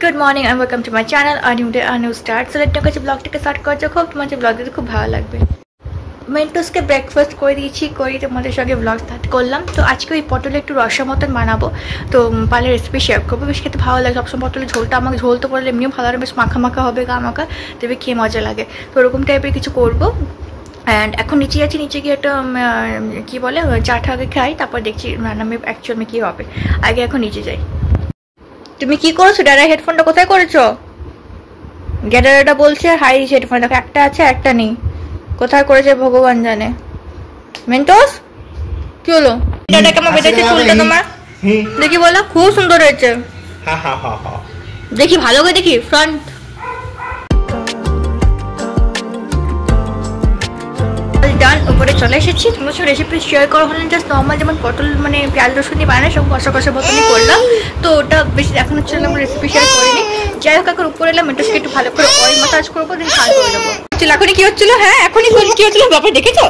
Good morning and welcome to my channel. A new day, a new start. So let's go ব্লগটাকে start করা যাক। খুব তোমাদের blog দিতে খুব ভালো লাগবে। মেন্টোসকে ব্রেকফাস্ট করে দিয়েছি, করে তোমাদের সঙ্গে ব্লগ স্টার্ট করলাম। তো আজকে ওই পটলে একটু রসা মতন বানাবো, তো পালের রেসিপি শেয়ার করবো। বেশ খেতে ভালো লাগে সবসময় পটলের ঝোলটা। আমাকে ঝোল তো করলে এমনিও ভালো লাগে, বেশ মাখা মাখা হবে, গা মাখা, তবে খেয়ে মজা লাগে। তো ওরকম টাইপের কিছু করবো। অ্যান্ড এখন নিচে যাচ্ছি, নিচে গিয়ে একটা কী বলে চাটা আগে খাই, তারপর দেখছি রান্নামে অ্যাকচুয়ালি কী হবে। আগে এখন নিচে যাই। তুমি কি করেছো? ডারা হেডফোনটা কোথায় করেছো? গ্যাডারাটা বলছে হাই হেডফোন, দেখো একটা আছে একটা নেই, কোথায় করেছে ভগবান জানে। মেন্টোস কি হলো? এটা কেমন বেঁধেছে চুলটা তোমার? দেখি বলো। খুব সুন্দর হয়েছে। দেখি ভালো করে দেখি ফ্রন্ট। ডান, উপরে চলে এসেছি। তোমার সঙ্গে রেসিপি শেয়ার করা হলেন জাস্ট নর্মাল, যেমন পটল মানে পেঁয়াজ রসুন দিয়ে বানায় সব কষা কষা মতনই করলাম। তো ওটা বেশি এখন হচ্ছে আমরা রেসিপি শেয়ার করিনি। যাই হোক, এখন উপরে এলাম, মেন্টোসকে একটু ভালো করে অয়েল মাসাজ করবো, দেন খাল করে দেবো। এখনই কি হচ্ছিল? হ্যাঁ এখনই কি হচ্ছিল ব্যাপার দেখেছো?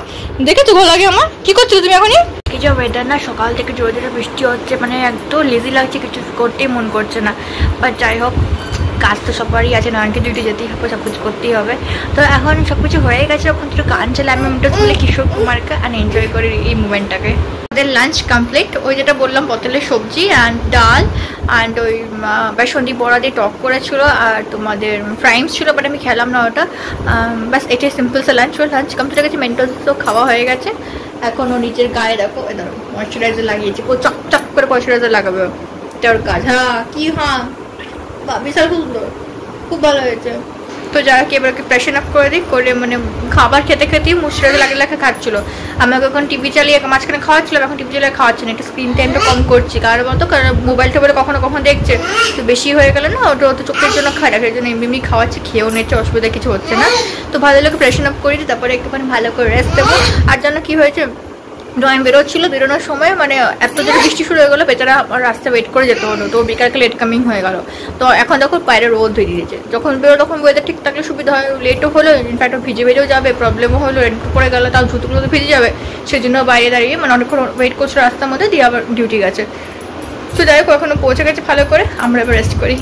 দেখেছো ভালো লাগে আমার? কি করছিল তুমি এখনই? এই যে ওয়েদার না, সকাল থেকে জোরে জোরে বৃষ্টি হচ্ছে, মানে একদম লেজি লাগছে, কিছু করতেই মন করছে না। বাট যাই হোক, কাজ তো সবারই আছে, নয়নকে ডিউটি যেতেই হবে, সব কিছু করতেই হবে। তো এখন সব কিছু হয়ে গেছে, এখন একটু গান চালে আমি মেন্টোস বলে কিশোর কুমারকে আর এনজয় করি এই মুভমেন্টটাকে। আমাদের লাঞ্চ কমপ্লিট। ওই যেটা বললাম পটলের সবজি অ্যান্ড ডাল অ্যান্ড ওই বেসন্দি বড়া দিয়ে টক করেছিল, আর তোমাদের ফ্রাইমস ছিল, বাট আমি খেলাম না ওটা। ব্যাস এটাই সিম্পল সে লাঞ্চ। ওর লাঞ্চ কমপ্লিট হয়ে গেছে, মেন্টোস তো খাওয়া হয়ে গেছে। এখন ও নিজের গায়ে দেখো ধরো ময়শ্চারাইজার লাগিয়েছে, ও চকচক করে ময়শ্চারাইজার লাগাবে, এটা ওর কাজ। হ্যাঁ কি হ্যাঁ বিশাল সুন্দর, খুব ভালো হয়েছে। তো যারা কি এবার প্রেশন আপ করে দিই, করে মানে খাবার খেতে খেতেই মুশরাইজার লাগিয়ে লেখা খাচ্ছিলো। আমাকে এখন টিভি চালিয়ে মাঝখানে খাওয়াচ্ছিলাম, এখন টিভি চালিয়ে খাওয়াচ্ছে না, একটু স্ক্রিন টাইমটা কম করছি। কারণ বলতো, কারণ মোবাইলটা বলে কখনো কখনো দেখছে, তো বেশি হয়ে গেলে না ওটা তো চোখের জন্য খারাপ, এর জন্য এমনি খাওয়াচ্ছে, খেয়েও নিচ্ছে, অসুবিধা কিছু হচ্ছে না। তো ভালো লোকে প্রেশন আপ করে দিই, তারপরে একটুখানি ভালো করে রেস্ট দেবো। আর জন্য কি হয়েছে, ড্রয়িং বেরোচ্ছিল, বেরোনোর সময় মানে এত জোরে বৃষ্টি শুরু হয়ে গেলো, বেচারা রাস্তা ওয়েট করে যেতে হলো। তো বিকালকে লেট কামিং হয়ে গেল। তো এখন দেখো বাইরে রোদ হয়ে দিয়েছে, যখন বেরো তখন ওয়েদার ঠিক থাকলে সুবিধা হয়। লেটও হলো, ইনফ্যাক্ট ভিজে বেজেও যাবে, প্রবলেমও হলো, রেড পড়ে গেলো, তাও জুতোগুলো তো ভিজে যাবে। সেই জন্য বাইরে দাঁড়িয়ে মানে অনেকক্ষণ ওয়েট করছিল রাস্তার মধ্যে, দিয়ে আবার ডিউটি গেছে। তো যাই হোক, এখনো পৌঁছে গেছে ভালো করে, আমরা এবার রেস্ট করি।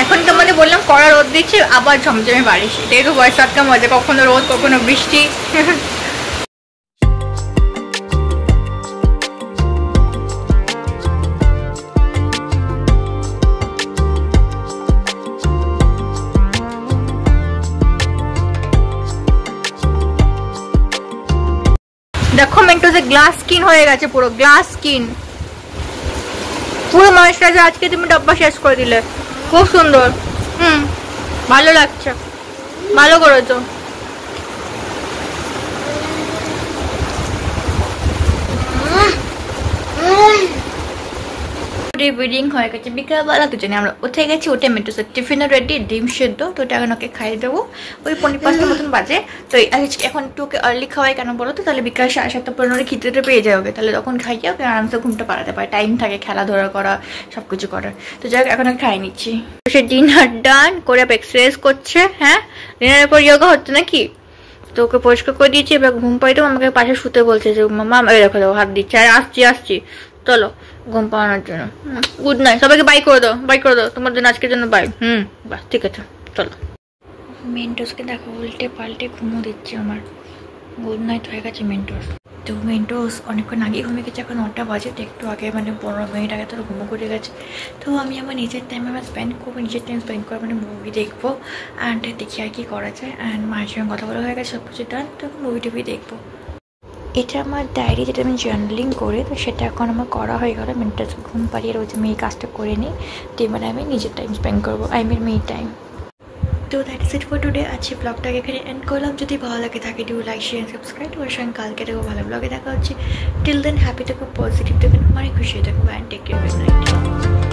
এখন তোমাদের বললাম কড়া রোদ দিচ্ছে, আবার ঝমঝমে বারিশ। এটাই তো বয়স আটকা মজা, কখনো রোদ কখনো বৃষ্টি। দেখো মেন্টোসে গ্লাস স্কিন হয়ে গেছে, পুরো গ্লাস স্কিন, পুরো ময়েশ্চারাইজার আজকে তুমি ডাব্বা শেষ করে দিলে। খুব সুন্দর, ভালো লাগছে, ভালো করেছো। রিডিং হয়ে গেছে, বিকালবেলা দুজনে আমরা উঠে গেছি। উঠে মেন্টোসের টিফিনও রেডি, ডিম সেদ্ধ, তো ওটা এখন ওকে খাইয়ে দেবো। ওই 5:45 মতন বাজে। তো এখন একটু ওকে আর্লি খাওয়াই, কেন বলো তো, তাহলে বিকাল 7:30 খিদেটা পেয়ে যাবে, তাহলে তখন খাইয়ে ওকে আরামসে ঘুমটা পাড়াতে পারে, টাইম থাকে খেলাধুলা করা, সব কিছু করার। তো যাই হোক, এখন আমি খাই নিচ্ছি। সে ডিনার ডান করে এক্সারসাইজ করছে। হ্যাঁ, ডিনারের পর যোগা হচ্ছে নাকি? তো ওকে পরিষ্কার করে দিয়েছি, এবার ঘুম পাইতেও আমাকে পাশে শুতে বলছে যে মামা রেখে দেবো, হাত দিচ্ছে, আর আসছি চলো ঘুম পাওয়ানোর জন্য। গুড নাইট, সবাইকে বাই করে দাও, বাই করে দাও, তোমার জন্য আজকের জন্য বাই। বাস ঠিক আছে, চলো। মেন্টোসকে দেখো উল্টে পাল্টে ঘুমো দিচ্ছে আমার। গুড নাইট হয়ে গেছে মেন্টোস। তো মেন্টোস অনেকক্ষণ আগে ঘুমিয়ে গেছে, এখন 9টা বাজে, তো একটু আগে মানে 15 মিনিট আগে তো ঘুমো করে গেছে। তো আমি আমার নিজের টাইম আমার স্পেন্ড করবো, নিজের টাইম স্পেন্ড করে মানে মুভি দেখবো, অ্যান্ড দেখি আর কি করা যায়। অ্যান্ড মায়ের সঙ্গে কথা বলা হয়ে গেছে, সব কিছু ডান, তো মুভি টুভি দেখবো। এটা আমার ডায়েরি, যেটা আমি জার্নালিং করি, তো সেটা এখন আমার করা হয়ে গেলো। মেন্টোসকে ঘুম পাড়িয়ে রয়েছে, আমি এই কাজটা করে নিই, তো এবারে আমি নিজের টাইম স্পেন্ড করবো, আই মিন মি টাইম। তো that is it for today. আজকে ব্লগটাকে এখানে এন্ড করলাম। যদি ভালো লাগে থাকে ডু লাইক শেয়ার সাবস্ক্রাইব। ওর সঙ্গে কালকে দেখো ভালো ব্লগে দেখা হচ্ছে। টিল দেন হ্যাপি থাকো, পজিটিভ থাকো, অনেক খুশি থাকো, and take care, good night.